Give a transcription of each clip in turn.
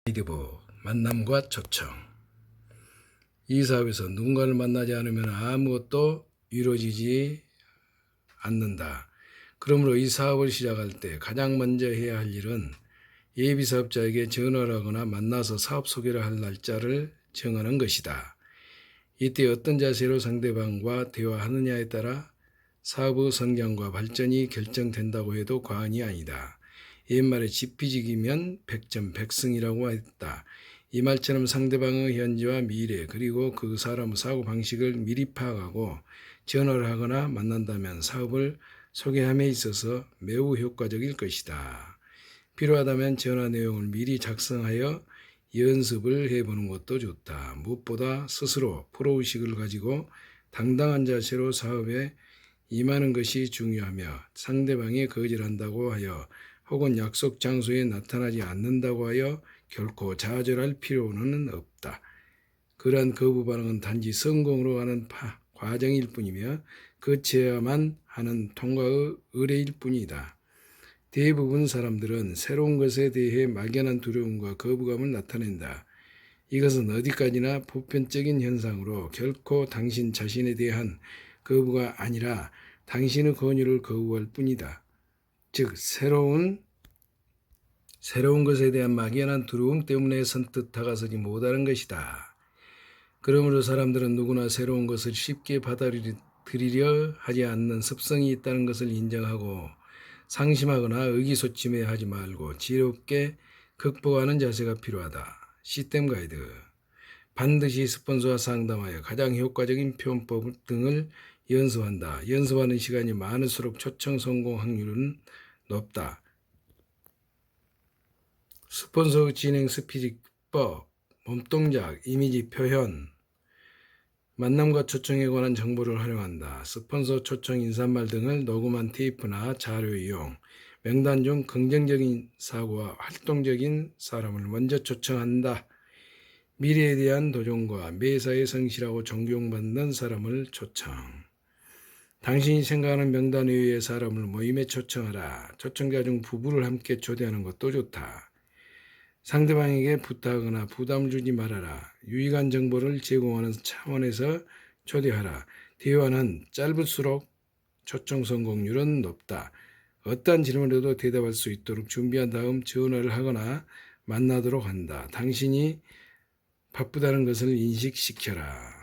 가이드북 만남과 초청. 이 사업에서 누군가를 만나지 않으면 아무것도 이루어지지 않는다. 그러므로 이 사업을 시작할 때 가장 먼저 해야 할 일은 예비사업자에게 전화를 하거나 만나서 사업 소개를 할 날짜를 정하는 것이다. 이때 어떤 자세로 상대방과 대화하느냐에 따라 사업의 성장과 발전이 결정된다고 해도 과언이 아니다. 옛말에 지피지기면 백전백승이라고 했다. 이 말처럼 상대방의 현재와 미래 그리고 그 사람의 사고방식을 미리 파악하고 전화를 하거나 만난다면 사업을 소개함에 있어서 매우 효과적일 것이다. 필요하다면 전화 내용을 미리 작성하여 연습을 해보는 것도 좋다. 무엇보다 스스로 프로의식을 가지고 당당한 자세로 사업에 임하는 것이 중요하며 상대방이 거절한다고 하여 혹은 약속 장소에 나타나지 않는다고 하여 결코 좌절할 필요는 없다. 그러한 거부 반응은 단지 성공으로 가는 과정일 뿐이며 거쳐야만 하는 통과의 의례일 뿐이다. 대부분 사람들은 새로운 것에 대해 막연한 두려움과 거부감을 나타낸다. 이것은 어디까지나 보편적인 현상으로 결코 당신 자신에 대한 거부가 아니라 당신의 권유를 거부할 뿐이다. 즉 새로운 것에 대한 막연한 두려움 때문에 선뜻 다가서지 못하는 것이다. 그러므로 사람들은 누구나 새로운 것을 쉽게 받아들이려 하지 않는 습성이 있다는 것을 인정하고 상심하거나 의기소침해하지 말고 지혜롭게 극복하는 자세가 필요하다. 시스템 가이드. 반드시 스폰서와 상담하여 가장 효과적인 표현법 등을 연습한다. 연습하는 시간이 많을수록 초청 성공 확률은 높다. 스폰서 진행 스피치법, 몸동작, 이미지 표현, 만남과 초청에 관한 정보를 활용한다. 스폰서 초청 인사말 등을 녹음한 테이프나 자료 이용, 명단 중 긍정적인 사고와 활동적인 사람을 먼저 초청한다. 미래에 대한 도전과 매사에 성실하고 존경받는 사람을 초청. 당신이 생각하는 명단 외의 사람을 모임에 초청하라. 초청자 중 부부를 함께 초대하는 것도 좋다. 상대방에게 부탁하거나 부담을 주지 말아라. 유익한 정보를 제공하는 차원에서 초대하라. 대화는 짧을수록 초청 성공률은 높다. 어떠한 질문에도 대답할 수 있도록 준비한 다음 전화를 하거나 만나도록 한다. 당신이 바쁘다는 것을 인식시켜라.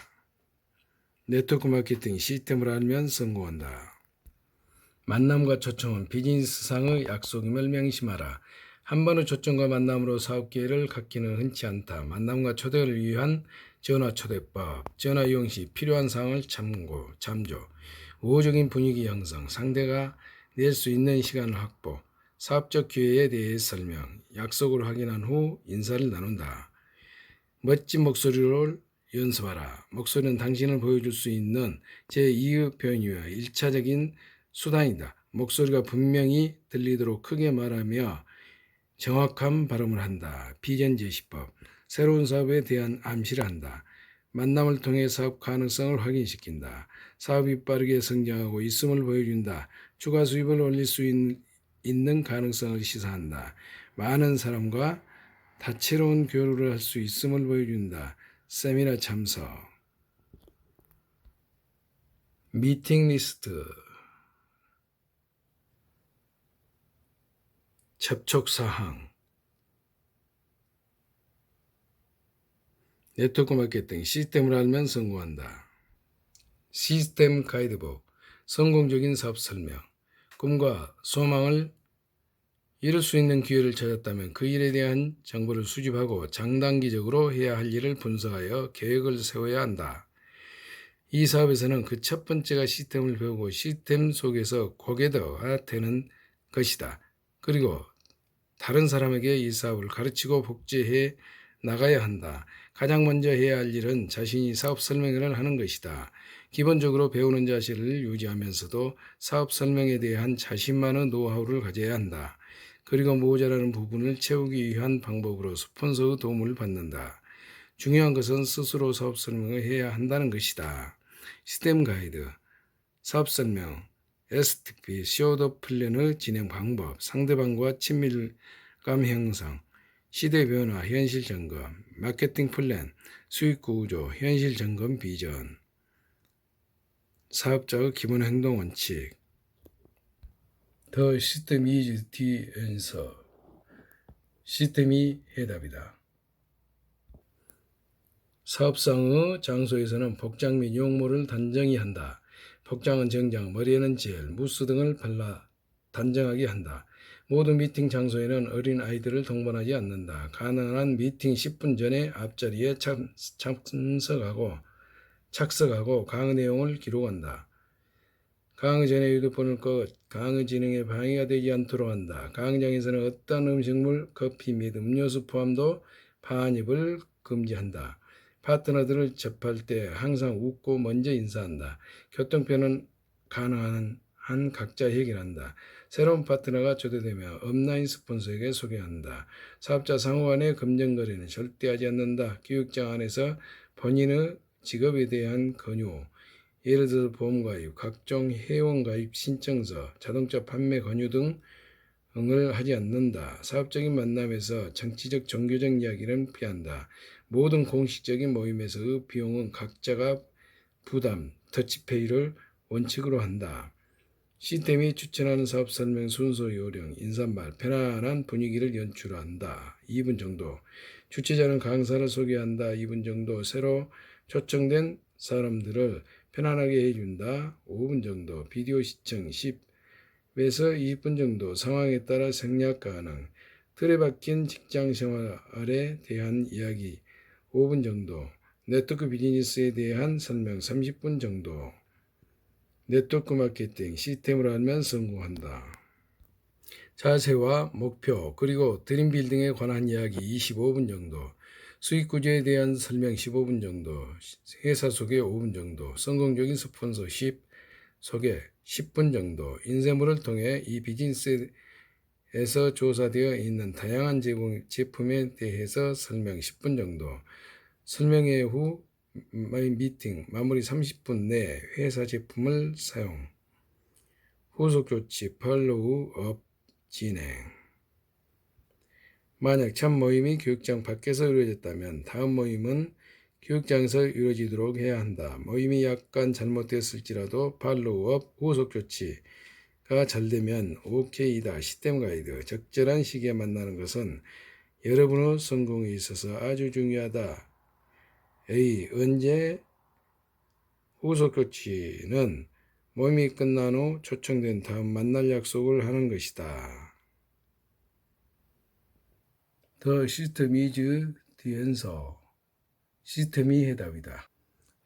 네트워크 마케팅 시스템을 알면 성공한다. 만남과 초청은 비즈니스상의 약속임을 명심하라. 한 번의 초청과 만남으로 사업 기회를 갖기는 흔치 않다. 만남과 초대를 위한 전화 초대법, 전화 이용 시 필요한 사항을 잠조, 우호적인 분위기 형성, 상대가 낼 수 있는 시간을 확보, 사업적 기회에 대해 설명, 약속을 확인한 후 인사를 나눈다. 멋진 목소리를 연습하라. 목소리는 당신을 보여줄 수 있는 제2의 표현이며 1차적인 수단이다. 목소리가 분명히 들리도록 크게 말하며 정확한 발음을 한다. 비전 제시법. 새로운 사업에 대한 암시를 한다. 만남을 통해 사업 가능성을 확인시킨다. 사업이 빠르게 성장하고 있음을 보여준다. 추가 수입을 올릴 수 있는 가능성을 시사한다. 많은 사람과 다채로운 교류를 할 수 있음을 보여준다. 세미나 참석. 미팅 리스트. 접촉사항. 네트워크 마케팅 시스템을 알면 성공한다. 시스템 가이드북. 성공적인 사업 설명. 꿈과 소망을 이룰 수 있는 기회를 찾았다면 그 일에 대한 정보를 수집하고 장단기적으로 해야 할 일을 분석하여 계획을 세워야 한다. 이 사업에서는 그 첫 번째가 시스템을 배우고 시스템 속에서 고개도가 되는 것이다. 그리고 다른 사람에게 이 사업을 가르치고 복제해 나가야 한다. 가장 먼저 해야 할 일은 자신이 사업 설명회를 하는 것이다. 기본적으로 배우는 자세를 유지하면서도 사업 설명에 대한 자신만의 노하우를 가져야 한다. 그리고 모자라는 부분을 채우기 위한 방법으로 스폰서의 도움을 받는다. 중요한 것은 스스로 사업 설명을 해야 한다는 것이다. 시스템 가이드, 사업 설명, STP, 쇼더 플랜의 진행 방법, 상대방과 친밀감 형성, 시대 변화, 현실 점검, 마케팅 플랜, 수익 구조, 현실 점검 비전, 사업자의 기본 행동 원칙. The system is the answer. 시스템이 해답이다. 사업상의 장소에서는 복장 및 용모를 단정히 한다. 복장은 정장, 머리에는 젤, 무스 등을 발라 단정하게 한다. 모든 미팅 장소에는 어린 아이들을 동반하지 않는다. 가능한 미팅 10분 전에 앞자리에 착석하고 강의 내용을 기록한다. 강의 전에 휴대폰을 꺼 강의 진행에 방해가 되지 않도록 한다. 강의장에서는 어떤 음식물, 커피 및 음료수 포함도 반입을 금지한다. 파트너들을 접할 때 항상 웃고 먼저 인사한다. 교통편은 가능한 한 각자 해결한다. 새로운 파트너가 초대되며 업라인 스폰서에게 소개한다. 사업자 상호 간의 금전 거래는 절대 하지 않는다. 교육장 안에서 본인의 직업에 대한 권유, 예를 들어 보험가입, 각종 회원가입 신청서, 자동차 판매 권유 등을 하지 않는다. 사업적인 만남에서 정치적, 종교적 이야기는 피한다. 모든 공식적인 모임에서의 비용은 각자가 부담, 터치페이를 원칙으로 한다. 시스템이 추천하는 사업 설명 순서 요령, 인사말, 편안한 분위기를 연출한다. 2분 정도. 주최자는 강사를 소개한다. 2분 정도. 새로 초청된 사람들을 편안하게 해준다. 5분 정도. 비디오 시청 10에서 20분 정도. 상황에 따라 생략 가능. 틀에 박힌 직장 생활에 대한 이야기 5분 정도. 네트워크 비즈니스에 대한 설명 30분 정도. 네트워크 마케팅 시스템을 알면 성공한다. 자세와 목표 그리고 드림 빌딩에 관한 이야기 25분 정도. 수익 구조에 대한 설명 15분 정도. 회사 소개 5분 정도. 성공적인 스폰서 10 소개 10분 정도. 인쇄물을 통해 이 비즈니스에서 조사되어 있는 다양한 제품에 대해서 설명 10분 정도. 설명회 후 미팅 마무리 30분 내 회사 제품을 사용. 후속 조치 팔로우 업 진행. 만약 첫 모임이 교육장 밖에서 이루어졌다면 다음 모임은 교육장에서 이루어지도록 해야 한다. 모임이 약간 잘못됐을지라도 팔로우업 후속 조치가 잘 되면 OK이다. 시스템 가이드. 적절한 시기에 만나는 것은 여러분의 성공에 있어서 아주 중요하다. A. 언제 후속 조치는 모임이 끝난 후 초청된 다음 만날 약속을 하는 것이다. The system is the answer. 시스템이 해답이다.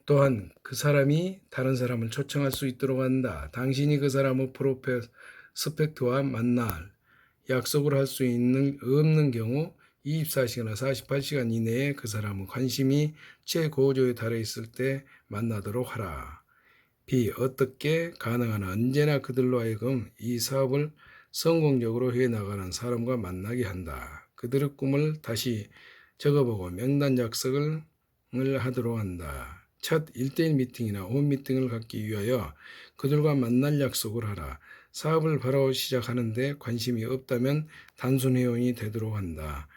또한 그 사람이 다른 사람을 초청할 수 있도록 한다. 당신이 그 사람의 프로스펙트와 만날 약속을 할 수 없는 경우 24시간이나 48시간 이내에 그 사람의 관심이 최고조에 달해 있을 때 만나도록 하라. B. 어떻게 가능한 언제나 그들로 하여금 이 사업을 성공적으로 해나가는 사람과 만나게 한다. 그들의 꿈을 다시 적어보고 명단 약속을 하도록 한다. 첫 1대1 미팅이나 홈 미팅을 갖기 위하여 그들과 만날 약속을 하라. 사업을 바로 시작하는데 관심이 없다면 단순 회원이 되도록 한다.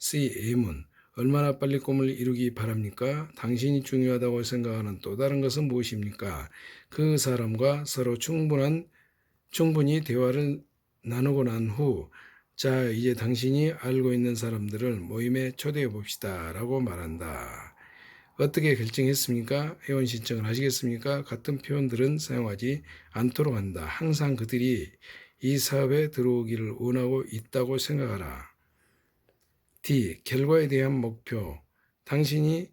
C. M은 얼마나 빨리 꿈을 이루기 바랍니까? 당신이 중요하다고 생각하는 또 다른 것은 무엇입니까? 그 사람과 서로 충분히 대화를 나누고 난 후, 자, 이제 당신이 알고 있는 사람들을 모임에 초대해 봅시다. 라고 말한다. 어떻게 결정했습니까? 회원 신청을 하시겠습니까? 같은 표현들은 사용하지 않도록 한다. 항상 그들이 이 사업에 들어오기를 원하고 있다고 생각하라. D. 결과에 대한 목표. 당신이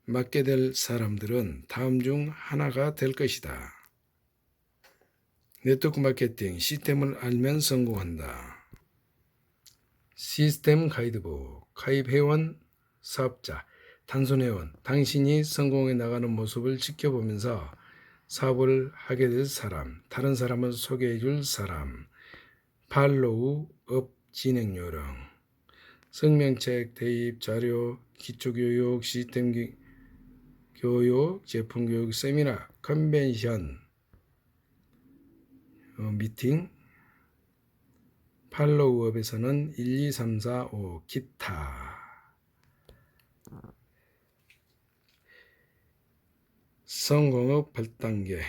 맡게 될 사람들은 다음 중 하나가 될 것이다. 네트워크 마케팅 시스템을 알면 성공한다. 시스템 가이드북. 가입 회원, 사업자, 단순 회원. 당신이 성공해 나가는 모습을 지켜보면서 사업을 하게 될 사람, 다른 사람을 소개해 줄 사람, 팔로우 업 진행 요령. 성명책, 대입, 자료, 기초교육, 시스템 교육, 제품교육, 세미나, 컨벤션, 미팅, 팔로우업에서는 1, 2, 3, 4, 5 기타. 성공업 8단계